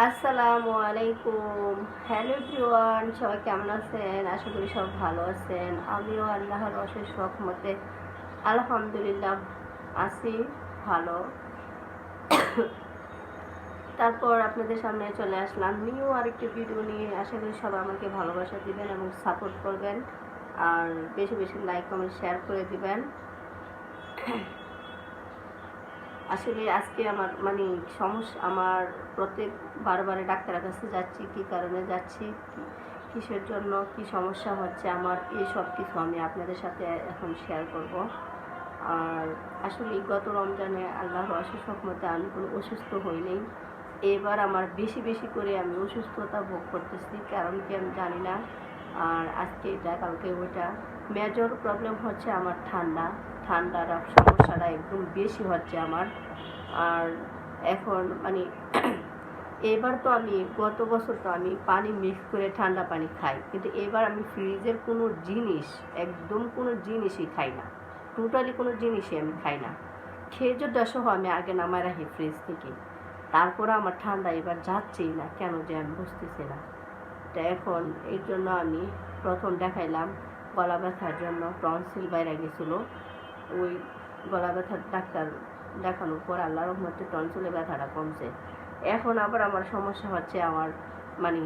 আসসালামু আলাইকুম। Hello everyone, সবাই কেমন আছেন? আশা করি সব ভালো আছেন। আমিও আল্লাহর অশেষ রহমতে আলহামদুলিল্লাহ আছি ভালো। তারপর আপনাদের সামনে চলে আসলাম নিউ আরেকটি ভিডিও নিয়ে। আশা করি সবাই আমাকে ভালোবাসা দিবেন এবং সাপোর্ট করবেন, আর বেশি বেশি লাইক কমেন্ট শেয়ার করে দিবেন। আসলে আজকে আমার সমস্যা, আমার প্রত্যেক বারে ডাক্তারের কাছে যাচ্ছি। কী কারণে যাচ্ছি, কিসের জন্য, কি সমস্যা হচ্ছে আমার, এই সব কিছু আমি আপনাদের সাথে এখন শেয়ার করব। আর আসলে গত রমজানে আল্লাহর অশেষ রহমতে আমি কোনো অসুস্থ হইনি। এবার আমার বেশি বেশি করে আমি অসুস্থতা ভোগ করতেছি, কারণ কি আমি জানি না। আর আজকে এটা কালকে ওইটা, মেজর প্রবলেম হচ্ছে আমার ঠান্ডার সমস্যাটা একদম বেশি হচ্ছে আমার। আর এখন এবার তো আমি গত বছর তো আমি পানি মিক্স করে ঠান্ডা পানি খাই, কিন্তু এবার আমি ফ্রিজের কোনো জিনিস, একদম কোনো জিনিসই খাই না। টোটালি কোনো জিনিসই আমি খাই না। খেজুরটা সহ আমি আগে নামায় রাখি ফ্রিজ থেকে। তারপরে আমার ঠান্ডা এবার যাচ্ছেই না, কেন যে আমি বুঝতেছি না। তা এখন এর জন্য আমি প্রথম দেখাইলাম গলা ব্যথার জন্য, টনসিল বাইরে গেছিলো। ওই গলা ব্যথার ডাক্তার দেখানোর পর আল্লাহর রহমতে টনসিলের ব্যথাটা কমছে। এখন আবার আমার সমস্যা হচ্ছে, আমার মানে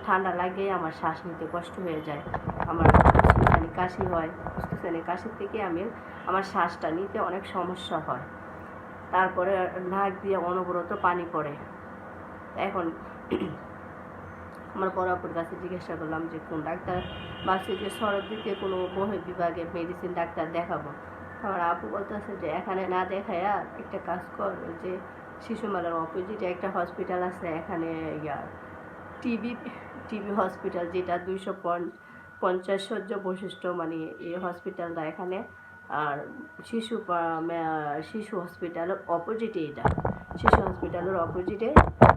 ঠান্ডা লাগে, আমার শ্বাস নিতে কষ্ট হয়ে যায়, আমার ফুসফুসানি কাশি হয়। ফুসফুসানি কাশির থেকে আমার শ্বাসটা নিতে অনেক সমস্যা হয়। তারপরে নাক দিয়ে অনবরত পানি পড়ে। এখন আমার বড় আপুর কাছে জিজ্ঞাসা করলাম যে কোন ডাক্তার, ভাবছি যে শরৎ দিকে কোনো বহে বিভাগে মেডিসিন ডাক্তার দেখাবো। আমার আপু বলতেছে যে এখানে না দেখায়া একটা কাজ কর, যে শিশু মেলার অপোজিটে একটা হসপিটাল আছে, এখানে টিবি টিবি হসপিটাল, যেটা 250 শয্য বৈশিষ্ট্য, এই হসপিটালটা এখানে। আর শিশু শিশু হসপিটালের অপোজিটে এটা, শিশু হসপিটালের অপোজিটে।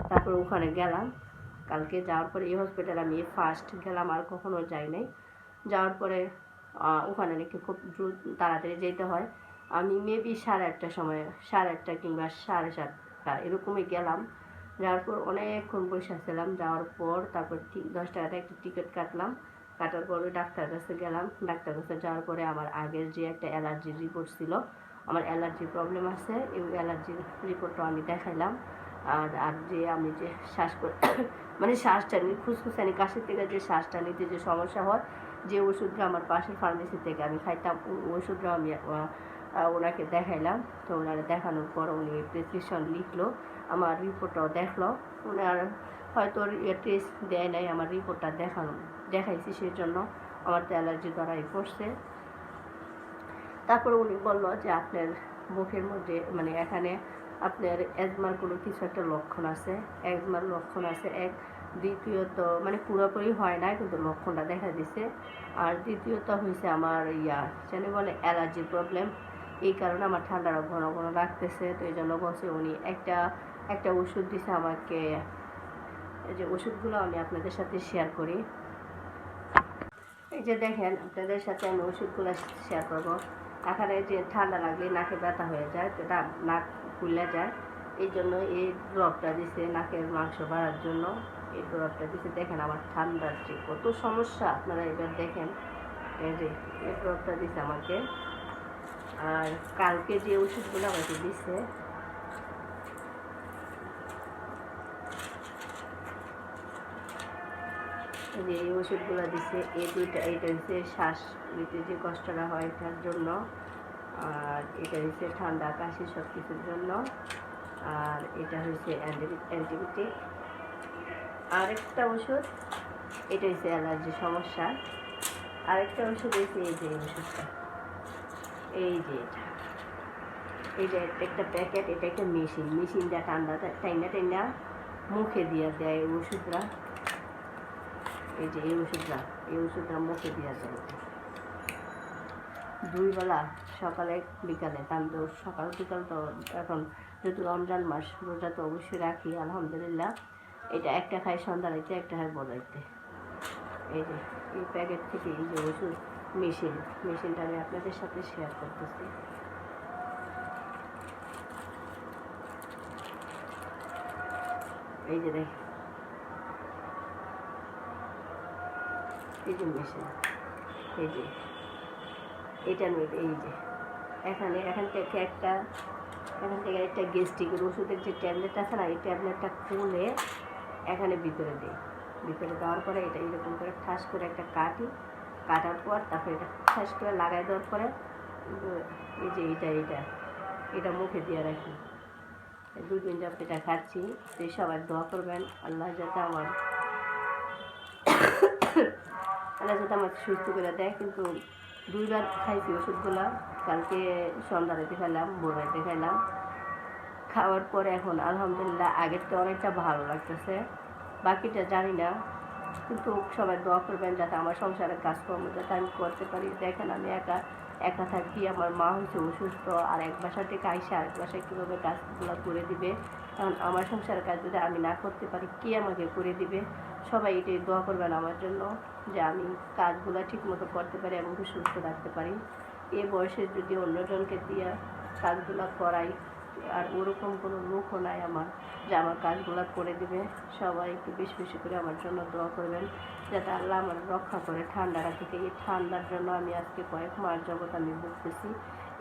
তারপর ওখানে গেলাম কালকে। যাওয়ার পরে এই হসপিটালে আমি ফার্স্ট গেলাম, আর কখনো যাই নাই। যাওয়ার পরে ওখানে নাকি খুব তাড়াতাড়ি যেতে হয়। আমি মেবি 8:30টার সময়, 8:30 কিংবা 7:30 এরকমই গেলাম। যাওয়ার পর অনেকক্ষণ বসে ছিলাম। যাওয়ার পর তারপর 10 টাকাটা একটা টিকিট কাটলাম। কাটার পর ওই ডাক্তারের কাছে গেলাম। ডাক্তার কাছে যাওয়ার পরে আমার আগের যে একটা অ্যালার্জির রিপোর্ট ছিল, আমার অ্যালার্জির প্রবলেম আছে, এই অ্যালার্জির রিপোর্টটা আমি দেখাইলাম। আর যে আমি যে শ্বাস শ্বাসটা নিই, ফুসফুসানি কাশির থেকে যে শ্বাসটা নিতে যে সমস্যা হয়, যে ওষুধটা আমার পাশের ফার্মেসি থেকে আমি খাইতাম, ওষুধটা আমি ওনাকে দেখাইলাম। তো ওনারা দেখানোর পর উনি প্রেসক্রিপশন লিখলো, আমার রিপোর্টটাও দেখলো। ওনার হয়তো টেস্ট দেয় নাই, আমার রিপোর্টটা দেখাইছি, সেই জন্য আমার তো অ্যালার্জি ধরাই পড়ছে। তারপরে উনি বললো যে আপনার মুখের মধ্যে এখানে আপনার অ্যাজমার কোনো কিছু একটা লক্ষণ আছে, অ্যাজমার লক্ষণ আছে এক। দ্বিতীয়ত পুরোপুরি হয় না, কিন্তু লক্ষণটা দেখা দিছে। আর দ্বিতীয়ত হয়েছে আমার বলে অ্যালার্জির প্রবলেম। এই কারণে আমার ঠান্ডাটা ঘন ঘন লাগতেছে। তো এই জন্য বলছে উনি একটা ওষুধ দিছে আমাকে। এই যে ওষুধগুলো আমি আপনাদের সাথে শেয়ার করি। এই যে দেখেন, আপনাদের সাথে আমি ওষুধগুলো শেয়ার করবো। এখানে যে ঠান্ডা লাগলে নাকে ব্যথা হয়ে যায়, এটা নাক ফুলে যায়, এই জন্য এই ড্রপটা দিছে নাকের মাংস বাড়ার জন্য। এই ড্রপটা দিছে। দেখেন আমার ঠান্ডার যে কত সমস্যা, আপনারা এবার দেখেন। এই যে এই ড্রপটা দিছে আমাকে। আর কালকে যে ওষুধগুলো আমাকে দিছে, যে এই ওষুধগুলো দিছে, এইটা হচ্ছে শ্বাস নিতে যে কষ্টটা হয় এটার জন্য। আর এটা হচ্ছে ঠান্ডা কাশি সব কিছুর জন্য। আর এটা হচ্ছে অ্যান্টিবায়োটিক। আরেকটা ওষুধ, এটা হচ্ছে অ্যালার্জির সমস্যা। আরেকটা ওষুধ হচ্ছে এই যে এই ওষুধটা, এই যে এটা একটা প্যাকেট, এটা একটা মেশিনটা ঠান্ডা টাইনা মুখে দিয়ে দেয় ওষুধরা। এই যে এই ওষুধটা মুখে দিয়ে দেয় 2 বেলা, সকালে বিকালে। তার তো সকাল বিকাল তো এখন যেহেতু রমজান মাস, রোজা তো অবশ্যই রাখি আলহামদুলিল্লাহ। এটা একটা খাই সন্ধ্যা রাইতে, একটা খাই বড় রাইতে। এই যে এই প্যাকেট থেকে এই যে ওষুধ মেশিনটা আমি আপনাদের সাথে শেয়ার করতেছি। এই যে দেখ, এই যে মেশিন, এই যে এটা নেবে, এই যে এখান থেকে একটা গ্যাস্ট্রিকের ওষুধের যে ট্যাবলেট আছে না, এই ট্যাবলেটটা খুলে এখানে ভিতরে দিই। ভিতরে দেওয়ার পরে এটা এরকম করে ঠাস করে একটা কাটার পর তারপরে এটা ঠাস করে লাগাই দেওয়ার পরে এই যে এটা মুখে দিয়ে রাখি। 2 দিন যাবত এটা খাচ্ছি। তো সবাই দোয়া করবেন আল্লাহ যাতে আমাকে সুস্থ করে দেয়। কিন্তু 2 বার খাইছি ওষুধগুলো, কালকে সন্ধ্যা রাতে খাইলাম, ভোর রাতে খাইলাম। খাওয়ার পরে এখন আলহামদুলিল্লাহ আগের তো অনেকটা ভালো লাগতেছে, বাকিটা জানি না। কিন্তু সবাই দোয়া করবেন যাতে আমার সংসারের কাজকর্ম যাতে আমি করতে পারি। দেখেন আমি একা থাকি, আমার মা হচ্ছে অসুস্থ, আর এক বাসা থেকে আইসা আরেক বাসায় কীভাবে কাজগুলো করে দিবে। কারণ আমার সংসারের কাজ যদি আমি না করতে পারি, কে আমাকে করে দিবে? সবাই এটাই দোয়া করবেন আমার জন্য, যে আমি কাজগুলো ঠিকমতো করতে পারি এবং সুস্থ রাখতে পারি। এ বয়সে যদি অন্যজনকে দিয়ে কাজগুলো করাই, আর ওরকম কোনো লোকও নাই আমার যে আমার কাজগুলো করে দিবে। সবাই একটু বেশি বেশি করে আমার জন্য দোয়া করবেন যাতে আল্লাহ আমার রক্ষা করে ঠান্ডাটা থেকে। এই ঠান্ডার জন্য আমি আজকে কয়েক মাস যাবত আমি ভুগতেছি।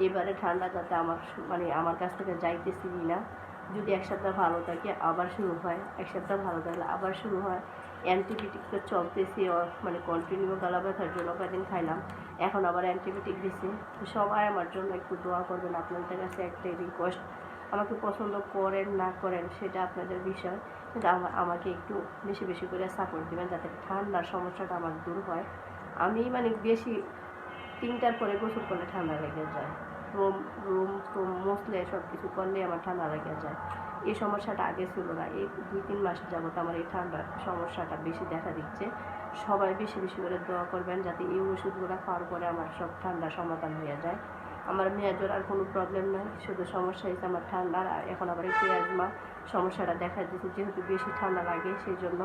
এবারে ঠান্ডা যাতে আমার কাছ থেকে যাইতেছি না। যদি এক সপ্তাহ ভালো থাকে আবার শুরু হয়, এক সপ্তাহ ভালো থাকলে আবার শুরু হয়। অ্যান্টিবায়োটিক তো চলতেছি, কন্টিনিউ গলা ব্যথার জন্য কয়েকদিন খাইলাম, এখন আবার অ্যান্টিবায়োটিক দিছি। তো সবাই আমার জন্য একটু দোয়া করবেন। আপনাদের কাছে একটাই রিকোয়েস্ট, আমাকে পছন্দ করেন না করেন সেটা আপনাদের বিষয়, কিন্তু আমাকে একটু বেশি বেশি করে সাপোর্ট দেবেন যাতে ঠান্ডার সমস্যাটা আমার দূর হয়। আমি বেশি 3টার পরে গোসল করলে ঠান্ডা লেগে যায়, রুম মুছলে সব কিছু করলে আমার ঠান্ডা লেগে যায়। এই সমস্যাটা আগে ছিল না, এই 2-3 মাস যাবত আমার এই ঠান্ডার সমস্যাটা বেশি দেখা দিচ্ছে। সবাই বেশি বেশি করে দোয়া করবেন যাতে এই ওষুধগুলো খাওয়ার পরে আমার সব ঠান্ডার সমাধান হয়ে যায়। আমার মেয়াজোর আর কোনো প্রবলেম নয়, শুধু সমস্যা হয়েছে আমার ঠান্ডার, এখন আবার একটু অ্যাজমা সমস্যাটা দেখা দিচ্ছে যেহেতু বেশি ঠান্ডা লাগে সেই জন্য।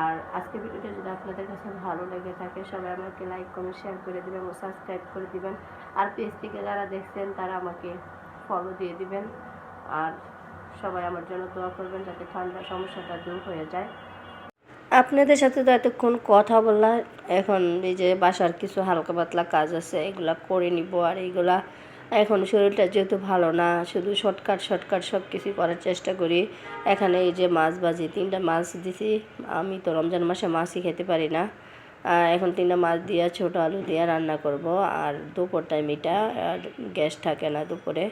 আর আজকে ভিডিওটা যদি আপনাদের কাছে ভালো লেগে থাকে সবাই আমাকে লাইক কমেন্ট শেয়ার করে দেবেন ও সাবস্ক্রাইব করে দিবেন। আর পেজ থেকে যারা দেখছেন তারা আমাকে ফলো দিয়ে দিবেন। আর সবাই আমার জন্য দোয়া করবেন যাতে ঠান্ডার সমস্যাটা দূর হয়ে যায়। আপনাদের সাথে তো এতক্ষণ কথা বললাম, এখন এই যে বাসার কিছু হালকা পাতলা কাজ আছে এগুলা করে নিব। আর এইগুলা এখন শরীরটা যেহেতু ভালো না, শুধু শর্টকাট সব কিছু করার চেষ্টা করি। এখানে এই যে মাছ ভাজি, 3টা মাছ দিছি। আমি তো রমজান মাসে মাছই খেতে পারি না। এখন 3টা মাছ দিয়ে ছোটো আলু দিয়ে রান্না করব। আর দুপুর টাইম এটা গ্যাস থাকে না দুপুরে,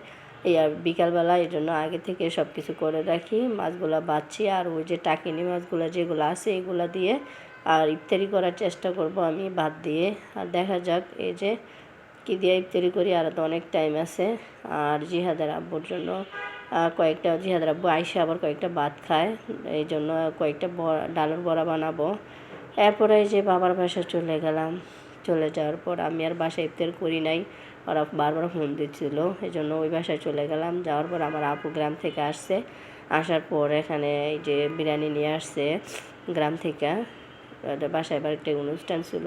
আর বিকালবেলা, এই জন্য আগে থেকে সব কিছু করে রাখি। মাছগুলো বাছছি, আর ওই যে টাকিনি মাছগুলো যেগুলো আছে এগুলো দিয়ে আর ইফতারি করার চেষ্টা করব আমি ভাত দিয়ে। আর দেখা যাক এই যে কী দিয়ে ইফতারি করি, আর তো অনেক টাইম আছে। আর জিহাদের আব্বুর জন্য জিহাদের আব্বু আইসা আবার কয়েকটা ভাত খায়, এই জন্য কয়েকটা ডালের বড়া বানাবো। এরপরে এই যে বাবার বাসায় চলে গেলাম। চলে যাওয়ার পর আমি আর বাসায় ইফতার করি নাই, ওরা বারবার ফোন দিচ্ছিলো, এই জন্য ওই বাসায় চলে গেলাম। যাওয়ার পর আমার আপু গ্রাম থেকে আসছে, আসার পর এখানে এই যে বিরিয়ানি নিয়ে আসছে গ্রাম থেকে। বাসায় এবার একটা অনুষ্ঠান ছিল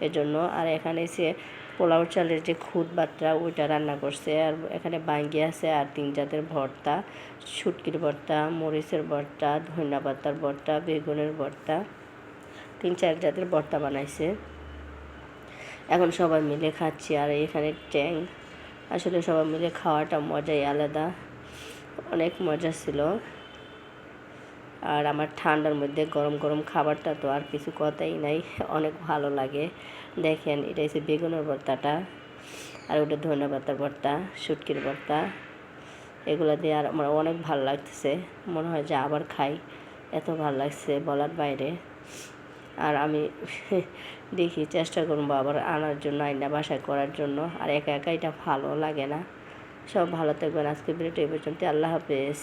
এজন্য। আর এখানে এসে পোলাও চালের যে খুদ বাট্টা ওইটা রান্না করছে। আর এখানে বাঙ্গি আছে, আর 3 জাতের ভর্তা, শুটকির ভর্তা, মরিচের ভর্তা, ধনিয়া পাতার ভর্তা, বেগুনের ভর্তা, 3-4 জাতের ভর্তা বানাইছে। এখন সবাই মিলে খাচ্ছি। আর এখানে ট্যাং, আসলে সবাই মিলে খাওয়াটা মজাই আলাদা, অনেক মজা ছিল। আর আমার ঠান্ডার মধ্যে গরম গরম খাবারটা তো আর কিছু কথাই নাই, অনেক ভালো লাগে। দেখেন এটা হচ্ছে বেগুনের ভর্তাটা, আর ওটা ধনিয়া পাতার ভর্তা, শুটকির ভর্তা, এগুলো দিয়ে আর আমার অনেক ভালো লাগতেছে। মনে হয় যে আবার খাই, এত ভালো লাগছে বলার বাইরে। আর আমি দেখি চেষ্টা করবো আবার আনার জন্য, আইনা বাসায় করার জন্য। আর একা একা এটা ভালো লাগে না। সব ভালো থাকবেন। আজকে ভিডিওটা এই পর্যন্ত। আল্লাহ হাফেজ।